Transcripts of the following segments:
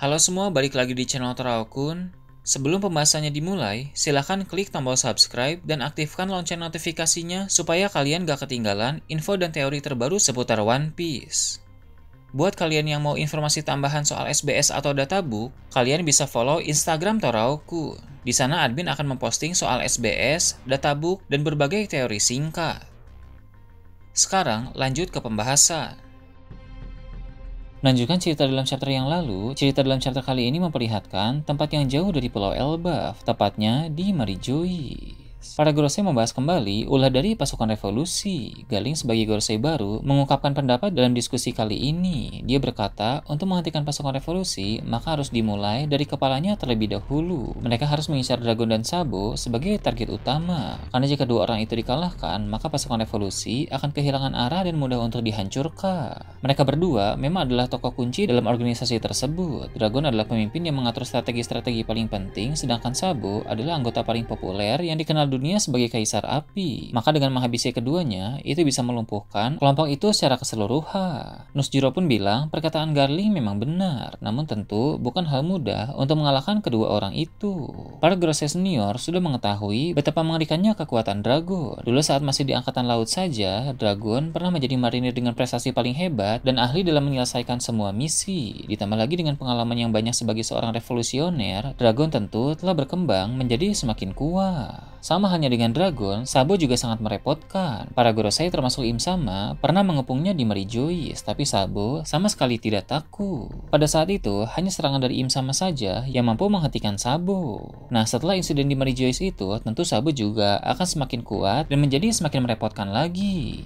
Halo semua, balik lagi di channel Toraokun. Sebelum pembahasannya dimulai, silahkan klik tombol subscribe dan aktifkan lonceng notifikasinya supaya kalian gak ketinggalan info dan teori terbaru seputar One Piece. Buat kalian yang mau informasi tambahan soal SBS atau databook, kalian bisa follow Instagram Toraokun. Di sana admin akan memposting soal SBS, databook, dan berbagai teori singkat. Sekarang lanjut ke pembahasan. Melanjutkan cerita dalam chapter yang lalu, cerita dalam chapter kali ini memperlihatkan tempat yang jauh dari Pulau Elbaf, tepatnya di Marijois. Para Gorosei membahas kembali ulah dari pasukan revolusi. Galing sebagai Gorosei baru mengungkapkan pendapat dalam diskusi kali ini. Dia berkata, untuk menghentikan pasukan revolusi, maka harus dimulai dari kepalanya terlebih dahulu. Mereka harus mengincar Dragon dan Sabo sebagai target utama. Karena jika dua orang itu dikalahkan, maka pasukan revolusi akan kehilangan arah dan mudah untuk dihancurkan. Mereka berdua memang adalah tokoh kunci dalam organisasi tersebut. Dragon adalah pemimpin yang mengatur strategi-strategi paling penting, sedangkan Sabo adalah anggota paling populer yang dikenal dunia sebagai kaisar api. Maka dengan menghabisi keduanya, itu bisa melumpuhkan kelompok itu secara keseluruhan. Nusjiro pun bilang perkataan Garling memang benar, namun tentu bukan hal mudah untuk mengalahkan kedua orang itu. Para Gorosei senior sudah mengetahui betapa mengerikannya kekuatan Dragon. Dulu saat masih di angkatan laut saja, Dragon pernah menjadi marinir dengan prestasi paling hebat dan ahli dalam menyelesaikan semua misi. Ditambah lagi dengan pengalaman yang banyak sebagai seorang revolusioner, Dragon tentu telah berkembang menjadi semakin kuat. Sama halnya dengan Dragon, Sabo juga sangat merepotkan. Para Gorosei termasuk Im Sama pernah mengepungnya di Marijois, tapi Sabo sama sekali tidak takut. Pada saat itu, hanya serangan dari Im Sama saja yang mampu menghentikan Sabo. Nah, setelah insiden di Marijois itu, tentu Sabo juga akan semakin kuat dan menjadi semakin merepotkan lagi.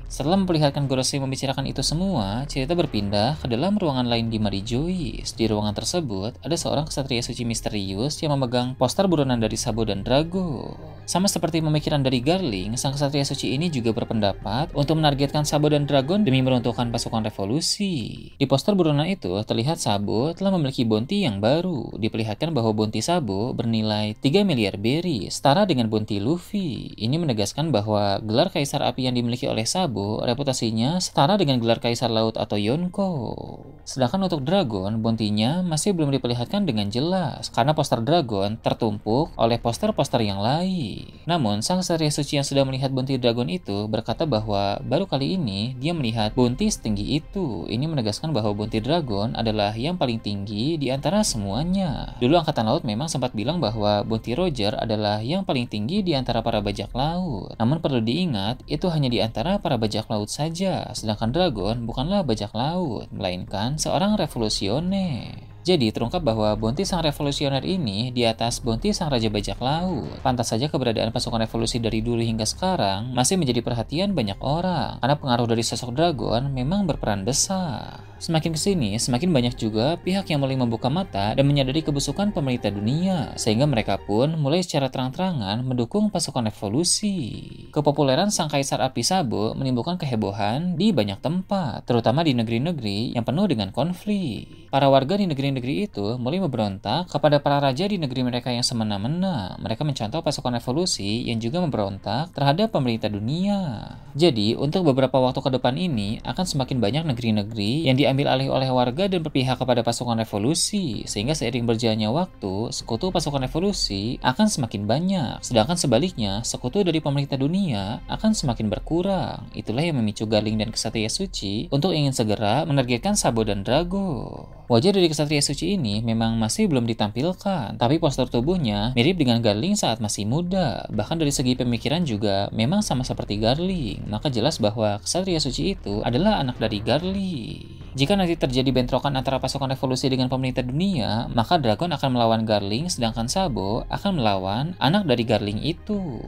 Setelah memperlihatkan Gorosei membicarakan itu semua, cerita berpindah ke dalam ruangan lain di Marijois. Di ruangan tersebut, ada seorang ksatria suci misterius yang memegang poster buronan dari Sabo dan Drago. Sama seperti pemikiran dari Garling, sang ksatria suci ini juga berpendapat untuk menargetkan Sabo dan Dragon demi meruntuhkan pasukan revolusi. Di poster buronan itu, terlihat Sabo telah memiliki bounty yang baru. Diperlihatkan bahwa bounty Sabo bernilai 3 miliar berry, setara dengan bounty Luffy. Ini menegaskan bahwa gelar kaisar api yang dimiliki oleh Sabo reputasinya setara dengan gelar kaisar laut atau Yonko. Sedangkan untuk Dragon, bounty-nya masih belum diperlihatkan dengan jelas karena poster Dragon tertumpuk oleh poster-poster yang lain. Namun, sang ksatria suci yang sudah melihat bounty Dragon itu berkata bahwa baru kali ini dia melihat bounty setinggi itu. Ini menegaskan bahwa bounty Dragon adalah yang paling tinggi di antara semuanya. Dulu Angkatan Laut memang sempat bilang bahwa bounty Roger adalah yang paling tinggi di antara para bajak laut. Namun perlu diingat, itu hanya di antara para bajak laut saja, sedangkan Dragon bukanlah bajak laut, melainkan seorang revolusioner. Jadi terungkap bahwa bounty sang revolusioner ini di atas bounty sang raja bajak laut. Pantas saja keberadaan pasukan revolusi dari dulu hingga sekarang masih menjadi perhatian banyak orang, karena pengaruh dari sosok Dragon memang berperan besar. Semakin kesini, semakin banyak juga pihak yang mulai membuka mata dan menyadari kebusukan pemerintah dunia, sehingga mereka pun mulai secara terang-terangan mendukung pasukan revolusi. Kepopuleran sang kaisar api Sabo menimbulkan kehebohan di banyak tempat, terutama di negeri-negeri yang penuh dengan konflik. Para warga di negeri-negeri itu mulai memberontak kepada para raja di negeri mereka yang semena-mena. Mereka mencontoh pasukan revolusi yang juga memberontak terhadap pemerintah dunia. Jadi, untuk beberapa waktu ke depan ini akan semakin banyak negeri-negeri yang diambil alih oleh warga dan berpihak kepada pasukan revolusi, sehingga seiring berjalannya waktu, sekutu pasukan revolusi akan semakin banyak. Sedangkan sebaliknya, sekutu dari pemerintah dunia akan semakin berkurang. Itulah yang memicu Garling dan Ksatria Suci untuk ingin segera menargetkan Sabo dan Drago. Wajah dari Ksatria Suci ini memang masih belum ditampilkan, tapi postur tubuhnya mirip dengan Garling saat masih muda. Bahkan dari segi pemikiran juga memang sama seperti Garling. Maka jelas bahwa Ksatria Suci itu adalah anak dari Garling. Jika nanti terjadi bentrokan antara pasukan revolusi dengan pemerintah dunia, maka Dragon akan melawan Garling, sedangkan Sabo akan melawan anak dari Garling itu.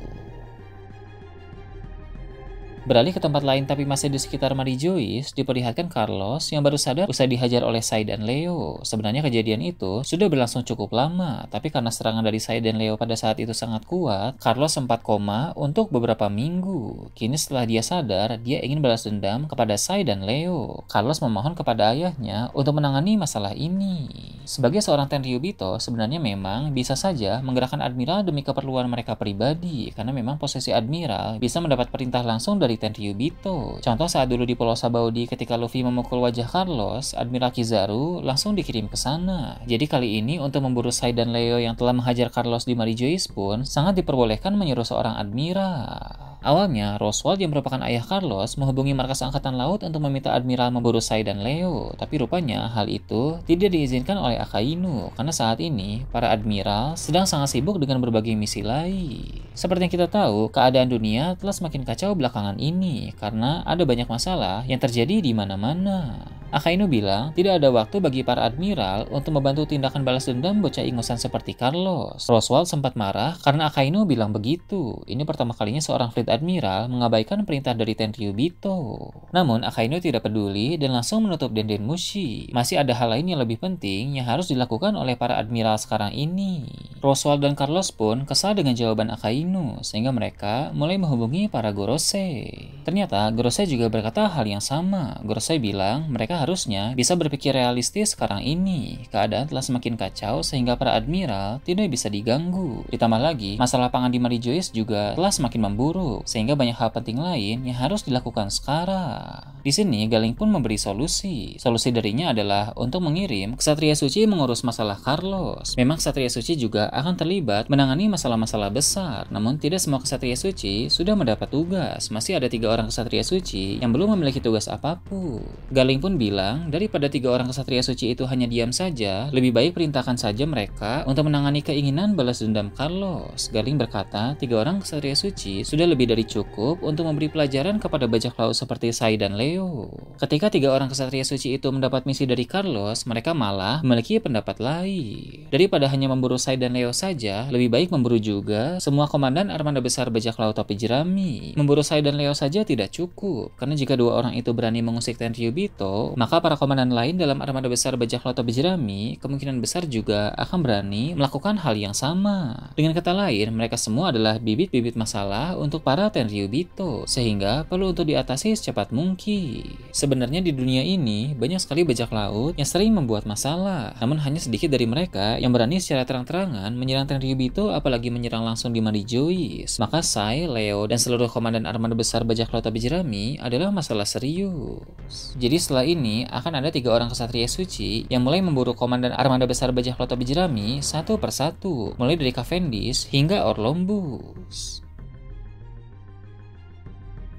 Beralih ke tempat lain tapi masih di sekitar Marijois, diperlihatkan Carlos yang baru sadar usai dihajar oleh Sai dan Leo. Sebenarnya kejadian itu sudah berlangsung cukup lama, tapi karena serangan dari Sai dan Leo pada saat itu sangat kuat, Carlos sempat koma untuk beberapa minggu. Kini setelah dia sadar, dia ingin balas dendam kepada Sai dan Leo. Carlos memohon kepada ayahnya untuk menangani masalah ini. Sebagai seorang Tenryubito, sebenarnya memang bisa saja menggerakkan admiral demi keperluan mereka pribadi, karena memang posisi admiral bisa mendapat perintah langsung dari Tenryubito. Contoh saat dulu di Pulau Sabaudi ketika Luffy memukul wajah Carlos, Admiral Kizaru langsung dikirim ke sana. Jadi kali ini untuk memburu Sai dan Leo yang telah menghajar Carlos di Marijois pun sangat diperbolehkan menyuruh seorang admiral. Awalnya, Roswald yang merupakan ayah Carlos menghubungi markas angkatan laut untuk meminta admiral memburu Sai dan Leo, tapi rupanya hal itu tidak diizinkan oleh Akainu karena saat ini para admiral sedang sangat sibuk dengan berbagai misi lain. Seperti yang kita tahu, keadaan dunia telah semakin kacau belakangan ini karena ada banyak masalah yang terjadi di mana-mana. Akainu bilang tidak ada waktu bagi para admiral untuk membantu tindakan balas dendam bocah ingusan seperti Carlos. Roswald sempat marah karena Akainu bilang begitu. Ini pertama kalinya seorang fleet admiral mengabaikan perintah dari Tenryubito. Namun Akainu tidak peduli dan langsung menutup Denden Mushi. Masih ada hal lain yang lebih penting yang harus dilakukan oleh para admiral sekarang ini. Roswald dan Carlos pun kesal dengan jawaban Akainu sehingga mereka mulai menghubungi para Gorosei. Ternyata Gorosei juga berkata hal yang sama. Gorosei bilang mereka harusnya bisa berpikir realistis sekarang ini. Keadaan telah semakin kacau sehingga para admiral tidak bisa diganggu. Ditambah lagi, masalah pangan di Marijois juga telah semakin memburuk, sehingga banyak hal penting lain yang harus dilakukan sekarang. Di sini, Galing pun memberi solusi. Solusi darinya adalah untuk mengirim Ksatria Suci mengurus masalah Carlos. Memang Ksatria Suci juga akan terlibat menangani masalah-masalah besar, namun tidak semua Ksatria Suci sudah mendapat tugas. Masih ada 3 orang Ksatria Suci yang belum memiliki tugas apapun. Galing pun bilang, daripada 3 orang Ksatria Suci itu hanya diam saja, lebih baik perintahkan saja mereka untuk menangani keinginan balas dendam Carlos. Galing berkata, 3 orang Ksatria Suci sudah lebih dari cukup untuk memberi pelajaran kepada bajak laut seperti Sai dan Leo. Ketika 3 orang Ksatria Suci itu mendapat misi dari Carlos, mereka malah memiliki pendapat lain. Daripada hanya memburu Sai dan Leo saja, lebih baik memburu juga semua komandan armada besar bajak laut topi jerami. Memburu Sai dan Leo saja tidak cukup, karena jika 2 orang itu berani mengusik Tenryubito, maka para komandan lain dalam armada besar bajak laut topi jerami kemungkinan besar juga akan berani melakukan hal yang sama. Dengan kata lain, mereka semua adalah bibit-bibit masalah untuk para Tenryubito, sehingga perlu untuk diatasi secepat mungkin. Sebenarnya di dunia ini banyak sekali bajak laut yang sering membuat masalah, namun hanya sedikit dari mereka yang berani secara terang-terangan menyerang Tenryubito, apalagi menyerang langsung di Marijois. Maka Sai, Leo, dan seluruh komandan armada besar bajak laut topi jerami adalah masalah serius. Jadi setelah ini akan ada 3 orang Ksatria Suci yang mulai memburu komandan armada besar bajak laut topi jerami satu persatu, mulai dari Cavendish hingga Orlombus.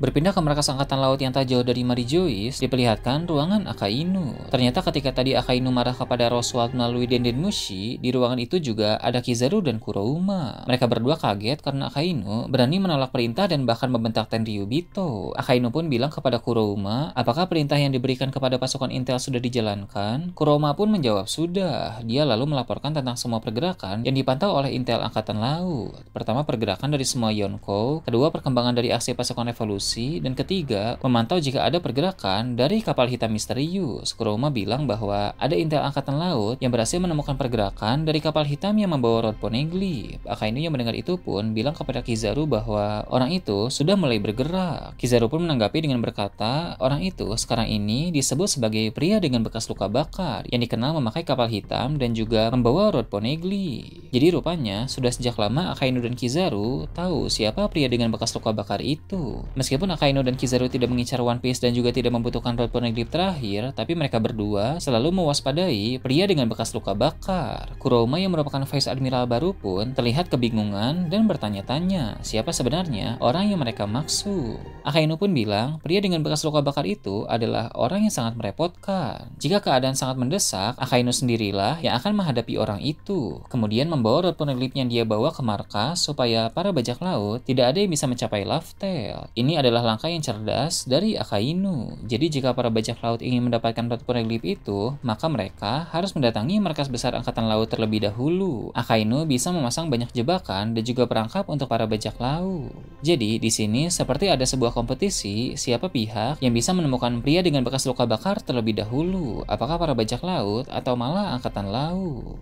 Berpindah ke markas angkatan laut yang tak jauh dari Marijois, diperlihatkan ruangan Akainu. Ternyata ketika tadi Akainu marah kepada Roswald melalui Denden Mushi, di ruangan itu juga ada Kizaru dan Kurouma. Mereka berdua kaget karena Akainu berani menolak perintah dan bahkan membentak Tenryubito. Akainu pun bilang kepada Kurouma, apakah perintah yang diberikan kepada pasukan intel sudah dijalankan? Kurouma pun menjawab sudah. Dia lalu melaporkan tentang semua pergerakan yang dipantau oleh intel angkatan laut. Pertama, pergerakan dari semua Yonkou. Kedua, perkembangan dari aksi pasukan revolusi. Dan ketiga, memantau jika ada pergerakan dari kapal hitam misterius. Kurouma bilang bahwa ada intel angkatan laut yang berhasil menemukan pergerakan dari kapal hitam yang membawa Rod Poneglyph. Akainu yang mendengar itu pun bilang kepada Kizaru bahwa orang itu sudah mulai bergerak. Kizaru pun menanggapi dengan berkata, orang itu sekarang ini disebut sebagai pria dengan bekas luka bakar yang dikenal memakai kapal hitam dan juga membawa Rod Poneglyph. Jadi rupanya sudah sejak lama Akainu dan Kizaru tahu siapa pria dengan bekas luka bakar itu. Meskipun Akainu dan Kizaru tidak mengincar One Piece dan juga tidak membutuhkan Rod Poneglyph terakhir, tapi mereka berdua selalu mewaspadai pria dengan bekas luka bakar. Kurouma yang merupakan Vice Admiral baru pun terlihat kebingungan dan bertanya-tanya siapa sebenarnya orang yang mereka maksud. Akainu pun bilang pria dengan bekas luka bakar itu adalah orang yang sangat merepotkan. Jika keadaan sangat mendesak, Akainu sendirilah yang akan menghadapi orang itu, kemudian membawa Rod Poneglyph yang dia bawa ke markas supaya para bajak laut tidak ada yang bisa mencapai Laugh-Tale. Ini adalah langkah yang cerdas dari Akainu. Jadi jika para bajak laut ingin mendapatkan Rod Poneglyph itu, maka mereka harus mendatangi markas besar angkatan laut terlebih dahulu. Akainu bisa memasang banyak jebakan dan juga perangkap untuk para bajak laut. Jadi di sini seperti ada sebuah kompetisi siapa pihak yang bisa menemukan pria dengan bekas luka bakar terlebih dahulu, apakah para bajak laut atau malah angkatan laut.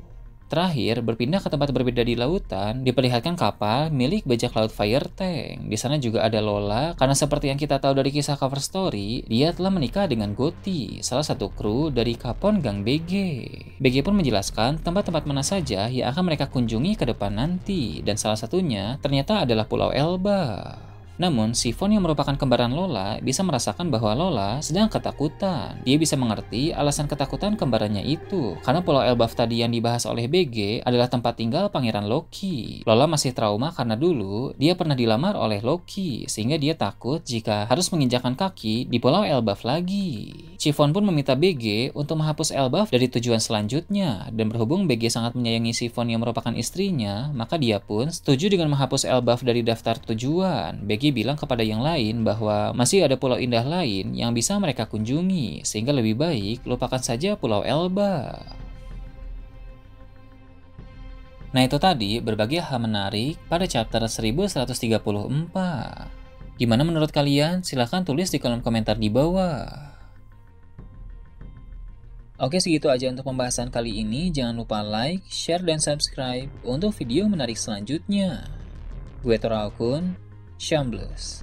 Terakhir, berpindah ke tempat berbeda di lautan, diperlihatkan kapal milik bajak laut Fire Tank. Di sana juga ada Lola, karena seperti yang kita tahu dari kisah cover story, dia telah menikah dengan Gotti, salah satu kru dari Kapon Gang BG. BG pun menjelaskan tempat-tempat mana saja yang akan mereka kunjungi ke depan nanti, dan salah satunya ternyata adalah Pulau Elbaf. Namun, Sifon yang merupakan kembaran Lola bisa merasakan bahwa Lola sedang ketakutan. Dia bisa mengerti alasan ketakutan kembarannya itu, karena Pulau Elbaf tadi yang dibahas oleh BG adalah tempat tinggal Pangeran Loki. Lola masih trauma karena dulu dia pernah dilamar oleh Loki, sehingga dia takut jika harus menginjakkan kaki di Pulau Elbaf lagi. Chiffon pun meminta BG untuk menghapus Elbaf dari tujuan selanjutnya, dan berhubung BG sangat menyayangi Chiffon yang merupakan istrinya, maka dia pun setuju dengan menghapus Elbaf dari daftar tujuan. BG bilang kepada yang lain bahwa masih ada pulau indah lain yang bisa mereka kunjungi, sehingga lebih baik lupakan saja Pulau Elbaf. Nah itu tadi berbagai hal menarik pada chapter 1134. Gimana menurut kalian? Silahkan tulis di kolom komentar di bawah. Oke, segitu aja untuk pembahasan kali ini. Jangan lupa like, share, dan subscribe untuk video menarik selanjutnya. Gue Tora Akun, Shambles.